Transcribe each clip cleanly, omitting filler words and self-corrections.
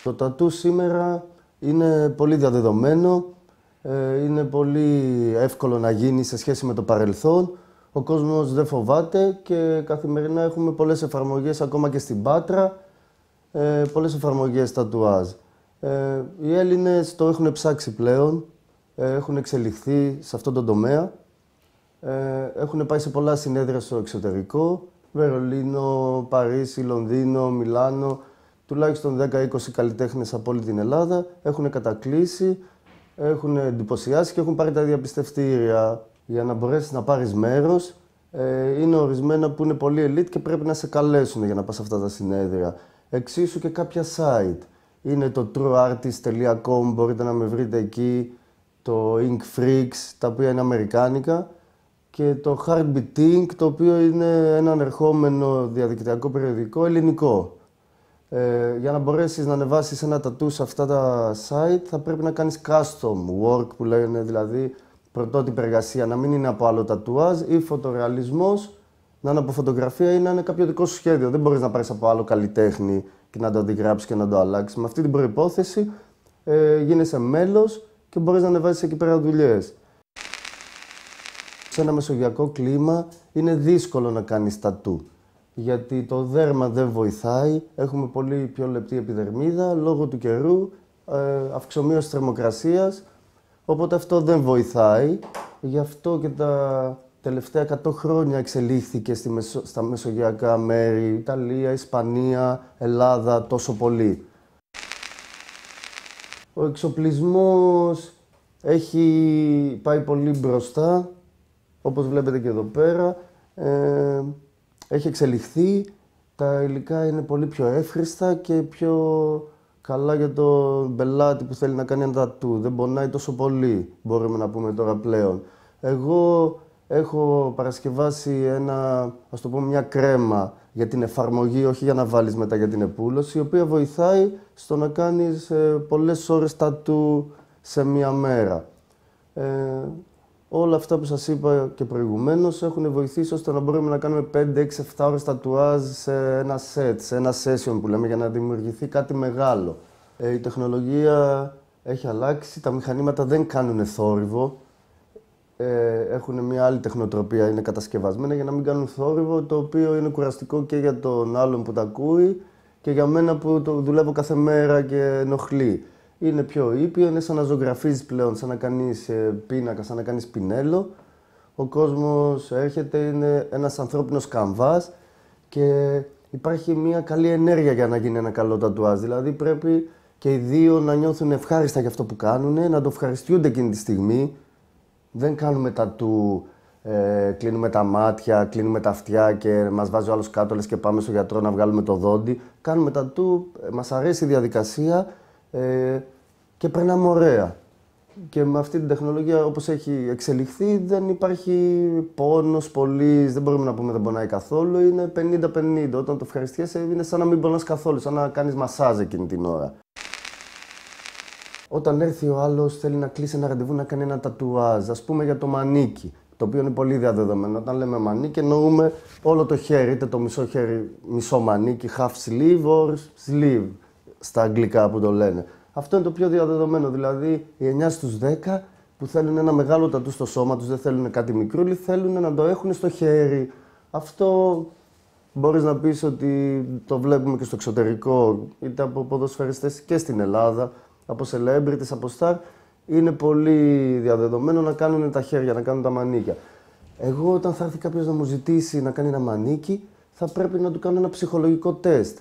Το τατού σήμερα είναι πολύ διαδεδομένο, είναι πολύ εύκολο να γίνει σε σχέση με το παρελθόν. Ο κόσμος δεν φοβάται και καθημερινά έχουμε πολλές εφαρμογές, ακόμα και στην Πάτρα, πολλές εφαρμογές τατουάζ. Οι Έλληνες το έχουν ψάξει πλέον, έχουν εξελιχθεί σε αυτόν τον τομέα. Έχουν πάει σε πολλά συνέδρια στο εξωτερικό, Βερολίνο, Παρίσι, Λονδίνο, Μιλάνο, τουλάχιστον 10-20 καλλιτέχνες από όλη την Ελλάδα, έχουν κατακλείσει, έχουν εντυπωσιάσει και έχουν πάρει τα διαπιστευτήρια. Για να μπορέσεις να πάρεις μέρος, είναι ορισμένα που είναι πολύ elite και πρέπει να σε καλέσουν για να πας σε αυτά τα συνέδρια. Εξίσου και κάποια site. Είναι το trueartist.com, μπορείτε να με βρείτε εκεί, το Ink Freaks, τα οποία είναι αμερικάνικα, και το Heartbeat Ink, το οποίο είναι ένα ανερχόμενο διαδικτυακό περιοδικό ελληνικό. Για να μπορέσεις να ανεβάσεις ένα τατού σε αυτά τα site, θα πρέπει να κάνεις custom work, που λένε, δηλαδή πρωτότυπη εργασία, να μην είναι από άλλο τατουάζ ή φωτορεαλισμός, να είναι από φωτογραφία ή να είναι κάποιο δικό σου σχέδιο. Δεν μπορείς να πάρεις από άλλο καλλιτέχνη και να το αντιγράψεις και να το αλλάξεις. Με αυτή την προϋπόθεση γίνεσαι μέλος και μπορείς να ανεβάσεις εκεί πέρα δουλειές. Σε ένα μεσογειακό κλίμα είναι δύσκολο να κάνεις τατού, γιατί το δέρμα δεν βοηθάει, έχουμε πολύ πιο λεπτή επιδερμίδα, λόγω του καιρού, αυξομοίωση θερμοκρασίας, οπότε αυτό δεν βοηθάει. Γι' αυτό και τα τελευταία 100 χρόνια εξελίχθηκε στα μεσογειακά μέρη, Ιταλία, Ισπανία, Ελλάδα, τόσο πολύ. Ο εξοπλισμός έχει πάει πολύ μπροστά, όπως βλέπετε και εδώ πέρα. Έχει εξελιχθεί, τα υλικά είναι πολύ πιο εύχριστα και πιο καλά για τον πελάτη που θέλει να κάνει ένα τατού. Δεν πονάει τόσο πολύ, μπορούμε να πούμε τώρα πλέον. Εγώ έχω παρασκευάσει ας το πούμε, μια κρέμα για την εφαρμογή, όχι για να βάλεις μετά για την επούλωση, η οποία βοηθάει στο να κάνεις πολλές ώρες τατού σε μία μέρα. Όλα αυτά που σας είπα και προηγουμένως έχουν βοηθήσει ώστε να μπορούμε να κάνουμε 5, 6, 7 ώρες τατουάζ σε ένα set, σε ένα session που λέμε, για να δημιουργηθεί κάτι μεγάλο. Η τεχνολογία έχει αλλάξει, τα μηχανήματα δεν κάνουν θόρυβο. Έχουν μια άλλη τεχνοτροπία, είναι κατασκευασμένα για να μην κάνουν θόρυβο, το οποίο είναι κουραστικό και για τον άλλον που τα ακούει και για μένα που το δουλεύω κάθε μέρα και ενοχλεί. Είναι πιο ήπιο, είναι σαν να ζωγραφίζεις πλέον, σαν να κάνεις πίνακα, σαν να κάνεις πινέλο. Ο κόσμος έρχεται, είναι ένας ανθρώπινος καμβάς και υπάρχει μια καλή ενέργεια για να γίνει ένα καλό τατουάζ. Δηλαδή πρέπει και οι δύο να νιώθουν ευχάριστα για αυτό που κάνουν, να το ευχαριστιούνται εκείνη τη στιγμή. Δεν κάνουμε τατού, κλείνουμε τα μάτια, κλείνουμε τα αυτιά και μας βάζει ο άλλος κάτω, λες και πάμε στο γιατρό να βγάλουμε το δόντι. Κάνουμε τατού, μας αρέσει η διαδικασία και περνάμε ωραία. Και με αυτή την τεχνολογία, όπως έχει εξελιχθεί, δεν υπάρχει πόνος πολύς, δεν μπορούμε να πούμε δεν πονάει καθόλου, είναι 50-50. Όταν το ευχαριστιέσαι είναι σαν να μην πονάς καθόλου, σαν να κάνεις μασάζ εκείνη την ώρα. Όταν έρθει ο άλλος, θέλει να κλείσει ένα ραντεβού να κάνει ένα τατουάζ, ας πούμε για το μανίκι, το οποίο είναι πολύ διαδεδομένο. Όταν λέμε μανίκι, εννοούμε όλο το χέρι, είτε το μισό χέρι, μισό μανίκι, half sleeve or sleeve, στα αγγλικά που το λένε. Αυτό είναι το πιο διαδεδομένο, δηλαδή οι 9 στους 10 που θέλουν ένα μεγάλο τατού στο σώμα τους, δεν θέλουν κάτι μικρούλι, θέλουν να το έχουν στο χέρι. Αυτό μπορείς να πεις ότι το βλέπουμε και στο εξωτερικό, είτε από ποδοσφαιριστές και στην Ελλάδα, από celebrities, από star, είναι πολύ διαδεδομένο να κάνουν τα χέρια, να κάνουν τα μανίκια. Εγώ όταν θα έρθει κάποιος να μου ζητήσει να κάνει ένα μανίκι, θα πρέπει να του κάνω ένα ψυχολογικό τεστ.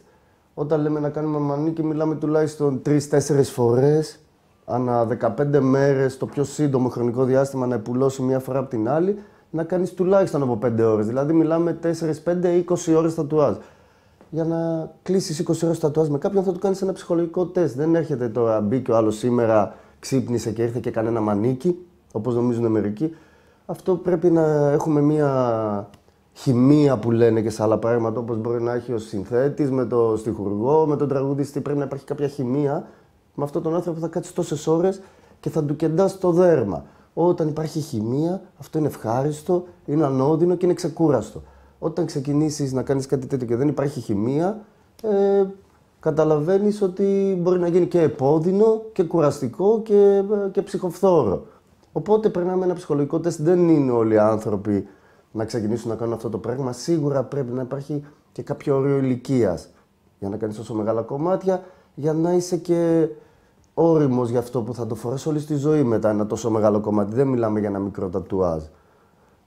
Όταν λέμε να κάνουμε μανίκι, μιλάμε τουλάχιστον 3-4 φορές, ανά 15 μέρες, το πιο σύντομο χρονικό διάστημα να επουλώσει μία φορά από την άλλη, να κάνεις τουλάχιστον από 5 ώρες. Δηλαδή μιλάμε 4, 5, 20 ώρες τατουάζ. Για να κλείσεις 20 ώρες τατουάζ με κάποιον θα του κάνεις ένα ψυχολογικό τεστ. Δεν έρχεται τώρα, μπήκε ο άλλος σήμερα, ξύπνησε και ήρθε και έκανε ένα μανίκι, όπως νομίζουν μερικοί. Αυτό πρέπει να έχουμε μία χημεία που λένε και σε άλλα πράγματα, όπως μπορεί να έχει ο συνθέτης με τον στιχουργό, με τον τραγουδιστή. Πρέπει να υπάρχει κάποια χημεία με αυτόν τον άνθρωπο που θα κάτσει τόσες ώρες και θα του κεντάς το δέρμα. Όταν υπάρχει χημεία, αυτό είναι ευχάριστο, είναι ανώδυνο και είναι ξεκούραστο. Όταν ξεκινήσεις να κάνεις κάτι τέτοιο και δεν υπάρχει χημεία, καταλαβαίνεις ότι μπορεί να γίνει και επώδυνο και κουραστικό και ψυχοφθόρο. Οπότε περνάμε ένα ψυχολογικό τεστ. Δεν είναι όλοι οι άνθρωποι να ξεκινήσουν να κάνουν αυτό το πράγμα. Σίγουρα πρέπει να υπάρχει και κάποιο όριο ηλικίας για να κάνεις τόσο μεγάλα κομμάτια, για να είσαι και όριμος για αυτό που θα το φοράς όλη στη ζωή μετά ένα τόσο μεγάλο κομμάτι. Δεν μιλάμε για ένα μικρό τατουάζ.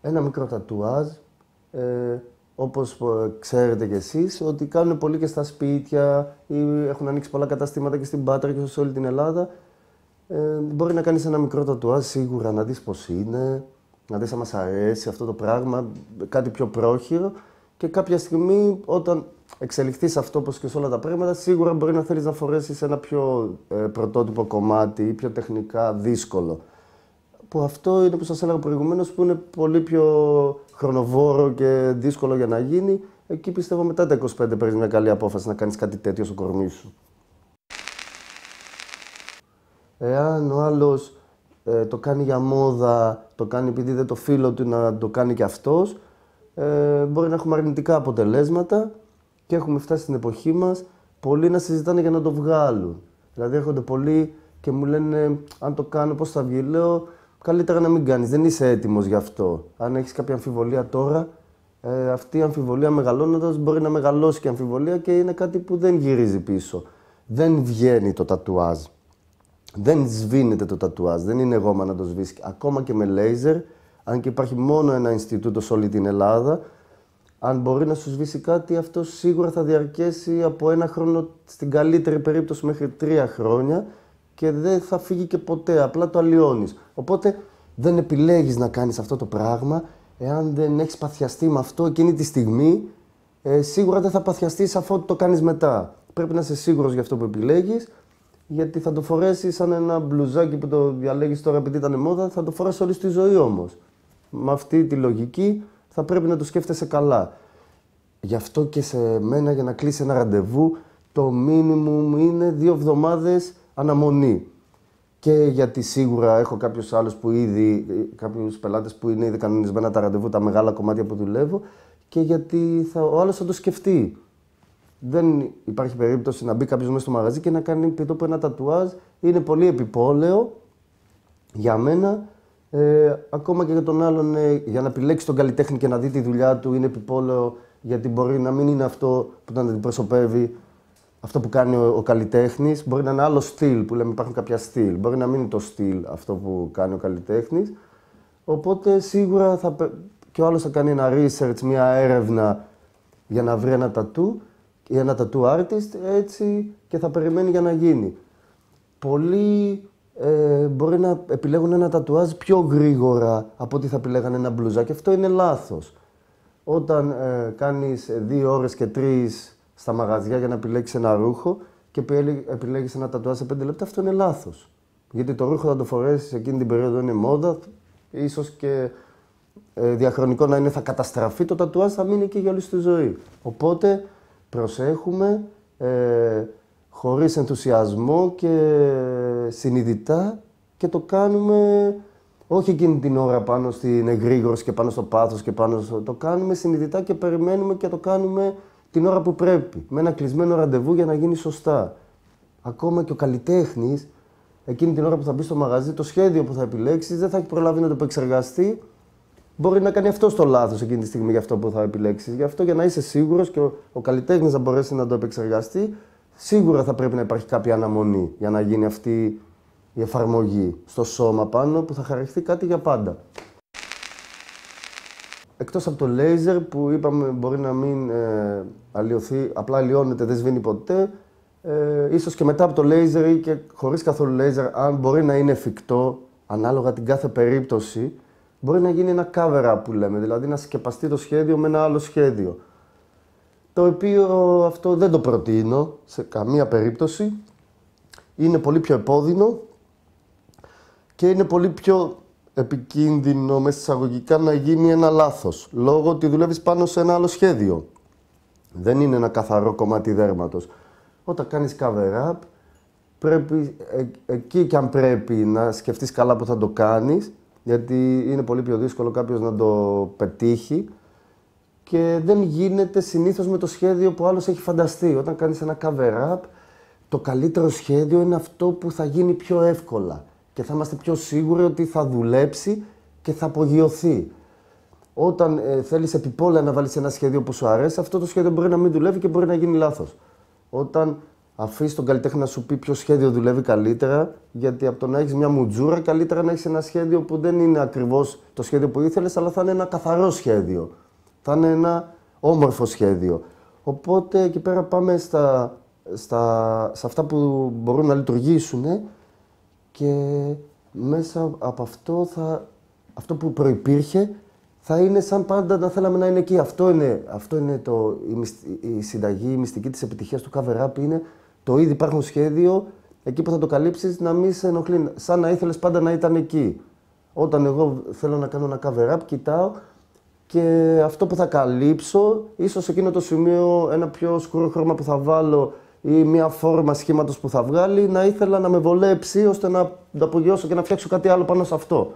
Ένα μικρό τατουάζ, όπως ξέρετε κι εσείς, ότι κάνουν πολύ και στα σπίτια ή έχουν ανοίξει πολλά καταστήματα και στην Πάτρα και σε όλη την Ελλάδα. Μπορεί να κάνεις ένα μικρό τατουάζ σίγουρα, να δεις πώς είναι, να δεις αν μας αρέσει αυτό το πράγμα, κάτι πιο πρόχειρο, και κάποια στιγμή όταν εξελιχθείς αυτό όπως και σε όλα τα πράγματα, σίγουρα μπορεί να θέλεις να φορέσεις ένα πιο πρωτότυπο κομμάτι ή πιο τεχνικά δύσκολο. Που αυτό είναι που σας έλεγα προηγουμένως, που είναι πολύ πιο χρονοβόρο και δύσκολο για να γίνει. Εκεί πιστεύω μετά τα 25 παίρνεις μια καλή απόφαση να κάνεις κάτι τέτοιο στο κορμί σου. Εάν ο άλλος το κάνει για μόδα, το κάνει επειδή δεν το φίλο του να το κάνει και αυτός, μπορεί να έχουμε αρνητικά αποτελέσματα και έχουμε φτάσει στην εποχή μας πολλοί να συζητάνε για να το βγάλουν. Δηλαδή έρχονται πολλοί και μου λένε αν το κάνω πώς θα βγει. Λέω καλύτερα να μην κάνεις, δεν είσαι έτοιμος γι' αυτό. Αν έχεις κάποια αμφιβολία τώρα, αυτή η αμφιβολία μεγαλώνοντας μπορεί να μεγαλώσει και η αμφιβολία και είναι κάτι που δεν γυρίζει πίσω. Δεν βγαίνει το τατουάζ. Δεν σβήνεται το τατουάζ, δεν είναι γόμα να το σβήσει. Ακόμα και με λέιζερ, αν και υπάρχει μόνο ένα Ινστιτούτο σε όλη την Ελλάδα, αν μπορεί να σου σβήσει κάτι, αυτό σίγουρα θα διαρκέσει από 1 χρόνο, στην καλύτερη περίπτωση μέχρι 3 χρόνια και δεν θα φύγει και ποτέ, απλά το αλλοιώνεις. Οπότε δεν επιλέγεις να κάνεις αυτό το πράγμα, εάν δεν έχεις παθιαστεί με αυτό εκείνη τη στιγμή, σίγουρα δεν θα παθιαστείς αφού το κάνεις μετά. Πρέπει να είσαι σίγουρος για αυτό που επιλέγεις, γιατί θα το φορέσεις σαν ένα μπλουζάκι που το διαλέγεις τώρα επειδή ήταν μόδα, θα το φορέσεις όλη τη ζωή όμως. Με αυτή τη λογική θα πρέπει να το σκέφτεσαι καλά. Γι' αυτό και σε μένα για να κλείσει ένα ραντεβού, το minimum είναι 2 εβδομάδες αναμονή. Και γιατί σίγουρα έχω κάποιους πελάτες που είναι ήδη κανονισμένα τα ραντεβού, τα μεγάλα κομμάτια που δουλεύω, και γιατί ο άλλος θα το σκεφτεί. Δεν υπάρχει περίπτωση να μπει κάποιος μέσα στο μαγαζί και να κάνει πιτόπο ένα τατουάζ. Είναι πολύ επιπόλαιο για μένα. Ακόμα και για τον άλλον, για να επιλέξει τον καλλιτέχνη και να δει τη δουλειά του, είναι επιπόλαιο, γιατί μπορεί να μην είναι αυτό που τον αντιπροσωπεύει, αυτό που κάνει ο καλλιτέχνης. Μπορεί να είναι άλλο στυλ, που λέμε υπάρχουν κάποια στυλ. Μπορεί να μην είναι το στυλ αυτό που κάνει ο καλλιτέχνης. Οπότε σίγουρα και ο άλλος θα κάνει ένα research, μια έρευνα για να βρει ένα τατού ή ένα tattoo artist, έτσι, και θα περιμένει για να γίνει. Πολλοί μπορεί να επιλέγουν ένα τατουάζ πιο γρήγορα από ότι θα επιλέγανε ένα μπλουζάκι. Αυτό είναι λάθος. Όταν κάνεις 2 ώρες και 3 στα μαγαζιά για να επιλέξεις ένα ρούχο και επιλέγεις ένα τατουάζ σε 5 λεπτά, αυτό είναι λάθος. Γιατί το ρούχο θα το φορέσεις εκείνη την περίοδο, είναι μόδα, ίσως και διαχρονικό να είναι, θα καταστραφεί, το τατουάζ θα μείνει και για όλη τη ζωή. Οπότε προσέχουμε, χωρίς ενθουσιασμό και συνειδητά, και το κάνουμε όχι εκείνη την ώρα πάνω στην εγρήγορση και πάνω στο πάθος και το κάνουμε συνειδητά και περιμένουμε και το κάνουμε την ώρα που πρέπει, με ένα κλεισμένο ραντεβού για να γίνει σωστά. Ακόμα και ο καλλιτέχνης, εκείνη την ώρα που θα μπει στο μαγαζί, το σχέδιο που θα επιλέξεις δεν θα έχει προλάβει να το επεξεργαστεί. Μπορεί να κάνει αυτό το λάθος εκείνη τη στιγμή για αυτό που θα επιλέξεις. Γι' αυτό, για να είσαι σίγουρος και ο καλλιτέχνης να μπορέσει να το επεξεργαστεί, σίγουρα θα πρέπει να υπάρχει κάποια αναμονή για να γίνει αυτή η εφαρμογή στο σώμα πάνω που θα χαρακτηριστεί κάτι για πάντα. Εκτός από το λέιζερ που είπαμε μπορεί να μην αλλοιωθεί, απλά αλλοιώνεται, δεν σβήνει ποτέ, ίσως και μετά από το λέιζερ ή και χωρίς καθόλου λέιζερ, αν μπορεί να είναι εφικτό, ανάλογα την κάθε περίπτωση, μπορεί να γίνει ένα cover-up που λέμε, δηλαδή να σκεπαστεί το σχέδιο με ένα άλλο σχέδιο. Το οποίο αυτό δεν το προτείνω σε καμία περίπτωση. Είναι πολύ πιο επώδυνο και είναι πολύ πιο επικίνδυνο μέσα εισαγωγικά να γίνει ένα λάθος, λόγω ότι δουλεύεις πάνω σε ένα άλλο σχέδιο. Δεν είναι ένα καθαρό κομμάτι δέρματος. Όταν κάνεις cover-up, πρέπει, εκεί και αν πρέπει να σκεφτείς καλά που θα το κάνεις, γιατί είναι πολύ πιο δύσκολο κάποιος να το πετύχει και δεν γίνεται συνήθως με το σχέδιο που άλλος έχει φανταστεί. Όταν κάνεις ένα cover-up, το καλύτερο σχέδιο είναι αυτό που θα γίνει πιο εύκολα και θα είμαστε πιο σίγουροι ότι θα δουλέψει και θα απογειωθεί. Όταν θέλεις επιπόλαια να βάλεις ένα σχέδιο που σου αρέσει, αυτό το σχέδιο μπορεί να μην δουλεύει και μπορεί να γίνει λάθος. Όταν αφήσεις τον καλλιτέχνη να σου πει ποιο σχέδιο δουλεύει καλύτερα, γιατί από το να έχεις μια μουτζούρα, καλύτερα να έχεις ένα σχέδιο που δεν είναι ακριβώς το σχέδιο που ήθελες, αλλά θα είναι ένα καθαρό σχέδιο. Θα είναι ένα όμορφο σχέδιο. Οπότε εκεί πέρα πάμε σε αυτά που μπορούν να λειτουργήσουν και μέσα από αυτό που προϋπήρχε θα είναι σαν πάντα να θέλαμε να είναι εκεί. Αυτό είναι η συνταγή, η μυστική της επιτυχίας του cover-up είναι το ήδη υπάρχον σχέδιο, εκεί που θα το καλύψεις να μην σε ενοχλεί, σαν να ήθελες πάντα να ήταν εκεί. Όταν εγώ θέλω να κάνω ένα cover-up, κοιτάω και αυτό που θα καλύψω, ίσως σε εκείνο το σημείο ένα πιο σκούρο χρώμα που θα βάλω ή μια φόρμα σχήματος που θα βγάλει, να ήθελα να με βολέψει ώστε να το απογειώσω και να φτιάξω κάτι άλλο πάνω σε αυτό.